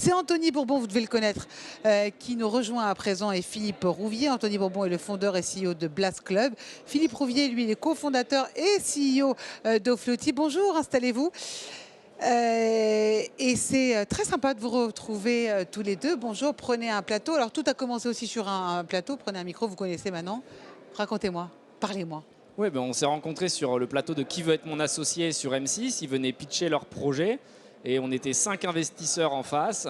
C'est Anthony Bourbon, vous devez le connaître, qui nous rejoint à présent et Philippe Rouvier. Anthony Bourbon est le fondeur et CEO de Blast Club. Philippe Rouvier, lui, il est cofondateur et CEO d'Ofloti. Bonjour, installez-vous. Et c'est très sympa de vous retrouver tous les deux. Bonjour, prenez un plateau. Alors tout a commencé aussi sur un plateau. Prenez un micro, vous connaissez maintenant. Racontez-moi, parlez-moi. Oui, on s'est rencontrés sur le plateau de Qui veut être mon associé sur M6. Ils venaient pitcher leur projet et on était 5 investisseurs en face.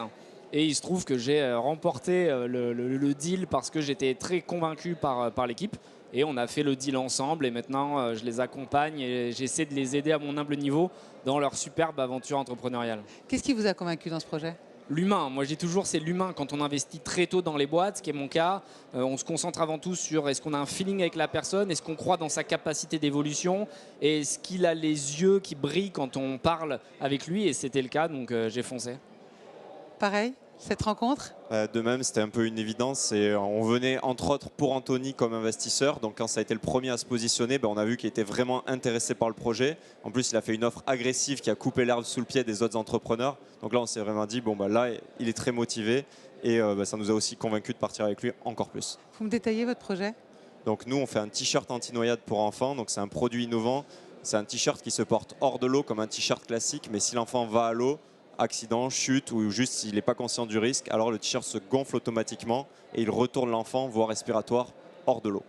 Et il se trouve que j'ai remporté le deal parce que j'étais très convaincu par l'équipe. Et on a fait le deal ensemble et maintenant je les accompagne et j'essaie de les aider à mon humble niveau dans leur superbe aventure entrepreneuriale. Qu'est-ce qui vous a convaincu dans ce projet ? L'humain, moi je dis toujours c'est l'humain. Quand on investit très tôt dans les boîtes, ce qui est mon cas, on se concentre avant tout sur est-ce qu'on a un feeling avec la personne, est-ce qu'on croit dans sa capacité d'évolution, et est-ce qu'il a les yeux qui brillent quand on parle avec lui, et c'était le cas, donc j'ai foncé. Pareil, cette rencontre ? De même, c'était un peu une évidence. Et on venait entre autres pour Anthony comme investisseur. Donc quand ça a été le premier à se positionner, on a vu qu'il était vraiment intéressé par le projet. En plus, il a fait une offre agressive qui a coupé l'herbe sous le pied des autres entrepreneurs. Donc là, on s'est vraiment dit, là, il est très motivé. Et ça nous a aussi convaincus de partir avec lui encore plus. Vous me détaillez votre projet ? Donc nous, on fait un t-shirt anti-noyade pour enfants. Donc c'est un produit innovant. C'est un t-shirt qui se porte hors de l'eau comme un t-shirt classique. Mais si l'enfant va à l'eau, accident, chute ou juste s'il n'est pas conscient du risque, alors le t-shirt se gonfle automatiquement et il retourne l'enfant, voie respiratoire, hors de l'eau.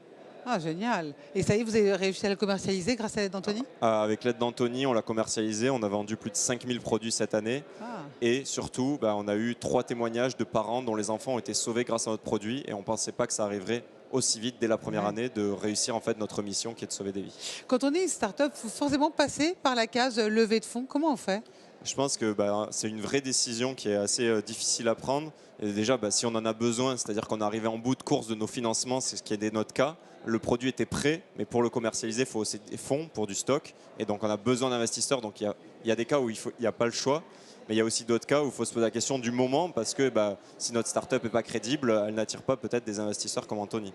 Ah, génial. Et ça y est, vous avez réussi à le commercialiser grâce à l'aide d'Anthony ? Avec l'aide d'Anthony, on l'a commercialisé. On a vendu plus de 5000 produits cette année. Ah. Et surtout, on a eu 3 témoignages de parents dont les enfants ont été sauvés grâce à notre produit. Et on ne pensait pas que ça arriverait aussi vite dès la première année de réussir en fait notre mission qui est de sauver des vies. Quand on est une start-up, il faut forcément passer par la case levée de fonds. Comment on fait ? Je pense que c'est une vraie décision qui est assez difficile à prendre. Et déjà, si on en a besoin, c'est-à-dire qu'on est arrivé en bout de course de nos financements, c'est ce qui est notre cas. Le produit était prêt, mais pour le commercialiser, il faut aussi des fonds pour du stock. Et donc, on a besoin d'investisseurs. Donc, il y a des cas où il n'y a pas le choix. Mais il y a aussi d'autres cas où il faut se poser la question du moment parce que si notre start-up n'est pas crédible, elle n'attire pas peut-être des investisseurs comme Anthony.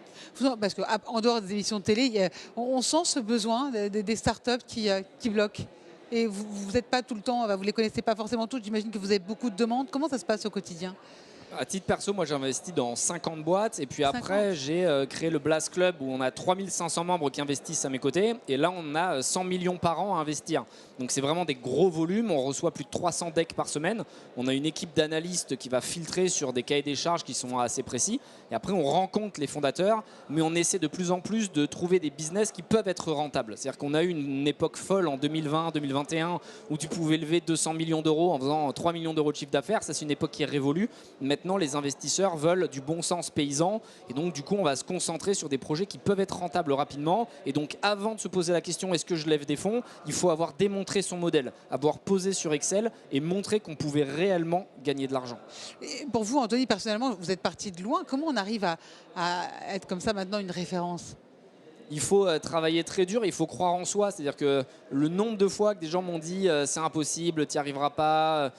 Parce qu'en dehors des émissions de télé, on sent ce besoin des start-up qui bloquent. Et vous n'êtes pas tout le temps, vous ne les connaissez pas forcément toutes. J'imagine que vous avez beaucoup de demandes. Comment ça se passe au quotidien ? À titre perso, moi j'ai investi dans 50 boîtes et puis après j'ai créé le Blast Club où on a 3500 membres qui investissent à mes côtés et là on a 100 millions par an à investir. Donc c'est vraiment des gros volumes, on reçoit plus de 300 decks par semaine. On a une équipe d'analystes qui va filtrer sur des cahiers des charges qui sont assez précis et après on rencontre les fondateurs mais on essaie de plus en plus de trouver des business qui peuvent être rentables. C'est-à-dire qu'on a eu une époque folle en 2020-2021 où tu pouvais lever 200 millions d'euros en faisant 3 millions d'euros de chiffre d'affaires. Ça c'est une époque qui est révolue. Maintenant, les investisseurs veulent du bon sens paysan et donc du coup on va se concentrer sur des projets qui peuvent être rentables rapidement et donc avant de se poser la question est-ce que je lève des fonds, il faut avoir démontré son modèle, avoir posé sur Excel et montrer qu'on pouvait réellement gagner de l'argent. Pour vous, Anthony, personnellement, vous êtes parti de loin. Comment on arrive à être comme ça maintenant une référence ? Il faut travailler très dur, il faut croire en soi. C'est-à-dire que le nombre de fois que des gens m'ont dit c'est impossible, tu n'y arriveras pas,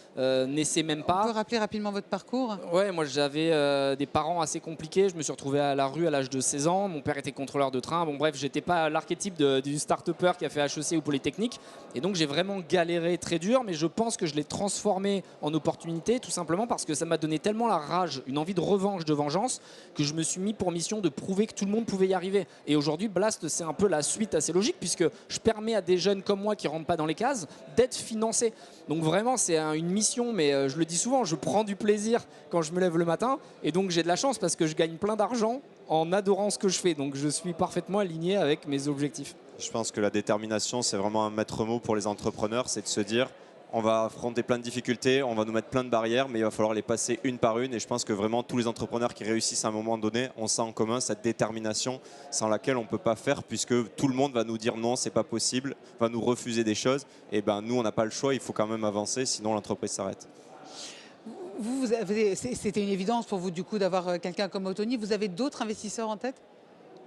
n'essaie même pas. On peut rappeler rapidement votre parcours ? Ouais, moi j'avais des parents assez compliqués. Je me suis retrouvé à la rue à l'âge de 16 ans. Mon père était contrôleur de train. Bon bref, j'étais pas l'archétype du start-upper qui a fait HEC ou Polytechnique. Et donc j'ai vraiment galéré très dur, mais je pense que je l'ai transformé en opportunité tout simplement parce que ça m'a donné tellement la rage, une envie de revanche, de vengeance, que je me suis mis pour mission de prouver que tout le monde pouvait y arriver. Et aujourd'hui, Blast, c'est un peu la suite assez logique puisque je permets à des jeunes comme moi qui ne rentrent pas dans les cases d'être financés. Donc vraiment, c'est une mission, mais je le dis souvent, je prends du plaisir quand je me lève le matin et donc j'ai de la chance parce que je gagne plein d'argent en adorant ce que je fais. Donc je suis parfaitement aligné avec mes objectifs. Je pense que la détermination, c'est vraiment un maître mot pour les entrepreneurs, c'est de se dire on va affronter plein de difficultés, on va nous mettre plein de barrières, mais il va falloir les passer une par une. Et je pense que vraiment tous les entrepreneurs qui réussissent à un moment donné ont ça en commun, cette détermination sans laquelle on ne peut pas faire, puisque tout le monde va nous dire non, c'est pas possible, va nous refuser des choses. Et nous, on n'a pas le choix, il faut quand même avancer, sinon l'entreprise s'arrête. C'était une évidence pour vous du coup d'avoir quelqu'un comme Anthony. Vous avez d'autres investisseurs en tête ?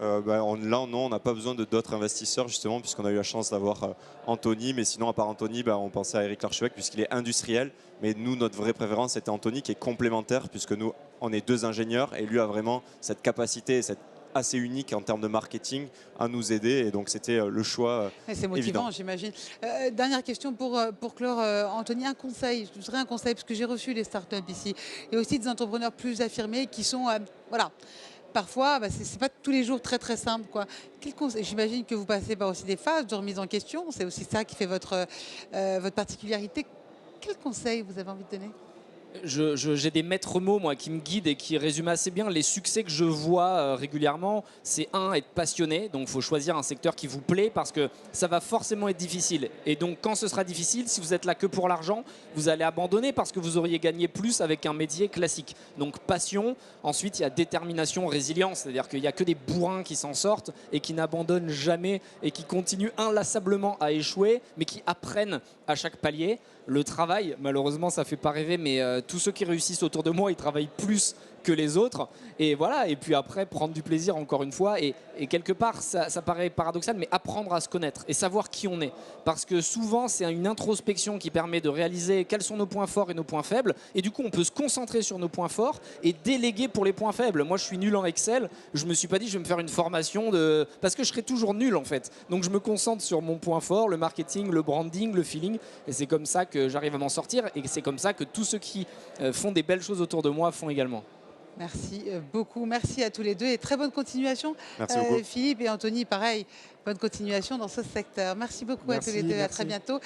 Là, non, on n'a pas besoin de d'autres investisseurs justement puisqu'on a eu la chance d'avoir Anthony. Mais sinon, à part Anthony, on pensait à Eric Larchevêque puisqu'il est industriel. Mais nous, notre vraie préférence, c'était Anthony qui est complémentaire puisque nous, on est 2 ingénieurs et lui a vraiment cette capacité et cette assez unique en termes de marketing à nous aider. Et donc c'était le choix C'est motivant, évident. j'imagine. Dernière question pour clore, Anthony, un conseil, je voudrais un conseil, parce que j'ai reçu des startups ici, et aussi des entrepreneurs plus affirmés qui sont, voilà, parfois, c'est pas tous les jours très très simple, quoi. J'imagine que vous passez par aussi des phases de remise en question, c'est aussi ça qui fait votre particularité. Quel conseil vous avez envie de donner? J'ai des maîtres mots moi qui me guident et qui résument assez bien les succès que je vois régulièrement. C'est être passionné, donc il faut choisir un secteur qui vous plaît parce que ça va forcément être difficile. Et donc quand ce sera difficile, si vous êtes là que pour l'argent, vous allez abandonner parce que vous auriez gagné plus avec un métier classique. Donc passion, ensuite il y a détermination, résilience, c'est-à-dire qu'il n'y a que des bourrins qui s'en sortent et qui n'abandonnent jamais et qui continuent inlassablement à échouer, mais qui apprennent à chaque palier. Le travail, malheureusement, ça ne fait pas rêver, mais tous ceux qui réussissent autour de moi, ils travaillent plus que les autres. Et voilà, et puis après, prendre du plaisir encore une fois. Et quelque part, ça paraît paradoxal, mais apprendre à se connaître et savoir qui on est. Parce que souvent, c'est une introspection qui permet de réaliser quels sont nos points forts et nos points faibles. Et du coup, on peut se concentrer sur nos points forts et déléguer pour les points faibles. Moi, je suis nul en Excel. Je me suis pas dit, je vais me faire une formation parce que je serai toujours nul en fait. Donc, je me concentre sur mon point fort, le marketing, le branding, le feeling. Et c'est comme ça que j'arrive à m'en sortir. Et c'est comme ça que tous ceux qui font des belles choses autour de moi font également. Merci beaucoup, merci à tous les deux et très bonne continuation. Merci beaucoup. Philippe et Anthony, pareil, bonne continuation dans ce secteur. Merci beaucoup à tous les deux, à très bientôt.